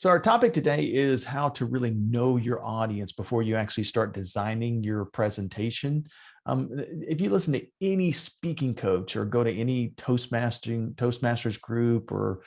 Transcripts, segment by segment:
So our topic today is how to really know your audience before you actually start designing your presentation. If you listen to any speaking coach or go to any Toastmasters group or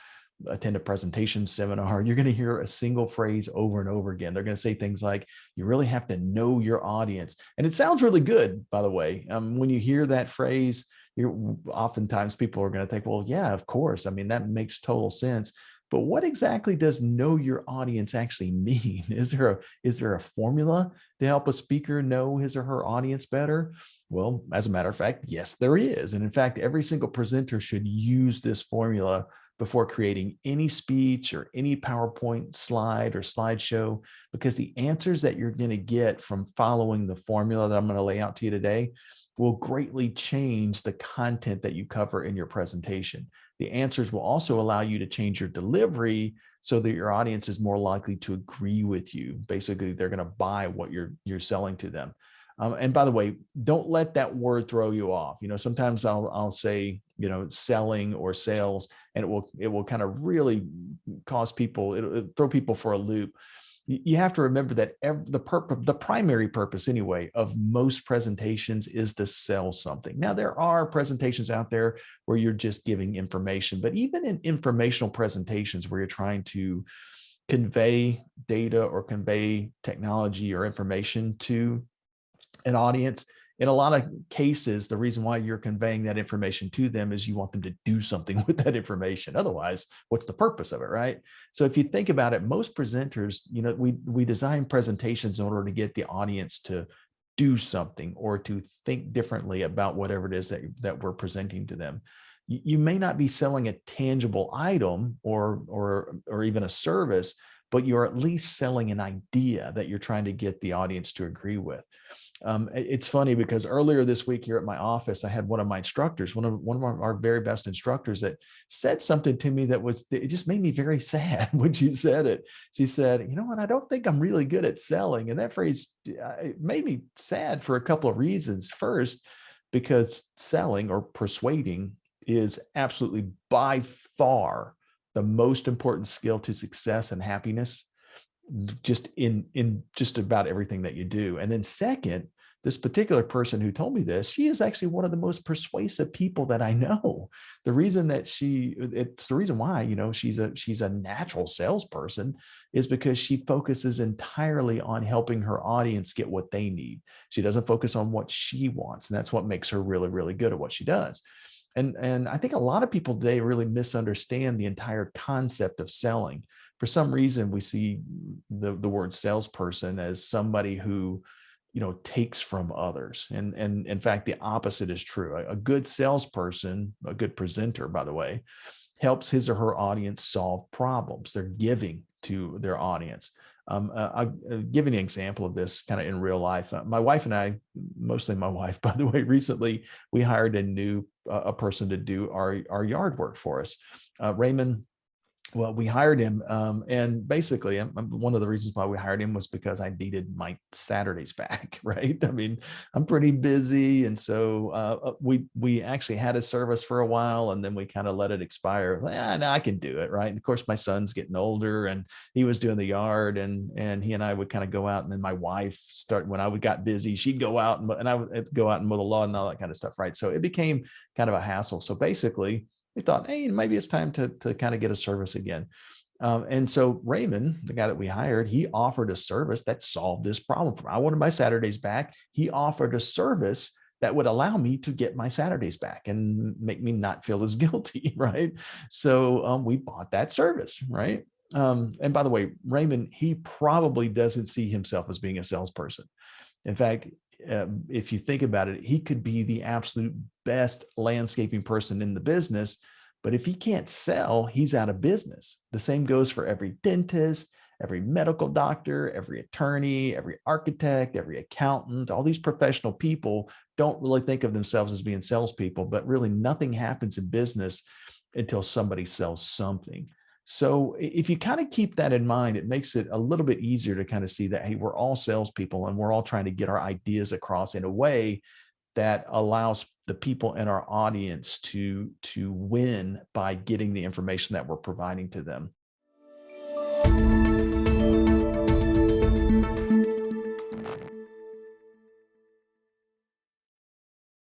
attend a presentation seminar, you're going to hear a single phrase over and over again. They're going to say things like, you really have to know your audience. And it sounds really good, by the way. When you hear that phrase, oftentimes people are going to think, well, yeah, of course. I mean, that makes total sense. But what exactly does know your audience actually mean? Is there a formula to help a speaker know his or her audience better? Well, as a matter of fact, yes, there is. And in fact, every single presenter should use this formula before creating any speech or any PowerPoint slide or slideshow, because the answers that you're going to get from following the formula that I'm going to lay out to you today will greatly change the content that you cover in your presentation. The answers will also allow you to change your delivery so that your audience is more likely to agree with you. Basically, they're going to buy what you're selling to them. And by the way, don't let that word throw you off. Sometimes I'll say, selling or sales, and it will kind of really cause people, it'll throw people for a loop. You have to remember that the primary purpose anyway of most presentations is to sell something. Now, there are presentations out there where you're just giving information, but even in informational presentations where you're trying to convey data or convey technology or information to an audience, in a lot of cases, the reason why you're conveying that information to them is you want them to do something with that information. Otherwise, what's the purpose of it, right? So if you think about it, most presenters, we design presentations in order to get the audience to do something or to think differently about whatever it is that we're presenting to them. You may not be selling a tangible item or even a service, but you're at least selling an idea that you're trying to get the audience to agree with. It's funny because earlier this week here at my office, I had one of my instructors, one of our very best instructors, that said something to me it just made me very sad when she said it. She said, "You know what? I don't think I'm really good at selling." And that phrase it made me sad for a couple of reasons. First, because selling or persuading is absolutely by far the most important skill to success and happiness, just in just about everything that you do. And then second, this particular person who told me this, she is actually one of the most persuasive people that I know. It's the reason why, she's a natural salesperson, is because she focuses entirely on helping her audience get what they need. She doesn't focus on what she wants. And that's what makes her really, really good at what she does. And I think a lot of people today really misunderstand the entire concept of selling. For some reason, we see the word salesperson as somebody who, takes from others. And in fact, the opposite is true. A good salesperson, a good presenter, by the way, helps his or her audience solve problems. They're giving to their audience. I'll give you an example of this kind of in real life. My wife and I, mostly my wife, by the way, recently we hired a person to do our yard work for us. Raymond. Well, we hired him, and basically, one of the reasons why we hired him was because I needed my Saturdays back, right? I mean, I'm pretty busy, and so we actually had a service for a while, and then we kind of let it expire. Like, no, I can do it, right? And of course, my son's getting older, and he was doing the yard, and he and I would kind of go out, and then my wife when I got busy, she'd go out, and I would go out and mow the lawn and all that kind of stuff, right? So it became kind of a hassle. So basically, we thought, hey, maybe it's time to kind of get a service again. And so Raymond, the guy that we hired, he offered a service that solved this problem for me. I wanted my Saturdays back. He offered a service that would allow me to get my Saturdays back and make me not feel as guilty, right? So we bought that service, right? And by the way, Raymond, he probably doesn't see himself as being a salesperson. In fact, if you think about it, he could be the absolute best landscaping person in the business, but if he can't sell, he's out of business. The same goes for every dentist, every medical doctor, every attorney, every architect, every accountant. All these professional people don't really think of themselves as being salespeople, but really nothing happens in business until somebody sells something. So if you kind of keep that in mind, it makes it a little bit easier to kind of see that, hey, we're all salespeople and we're all trying to get our ideas across in a way that allows the people in our audience to win by getting the information that we're providing to them.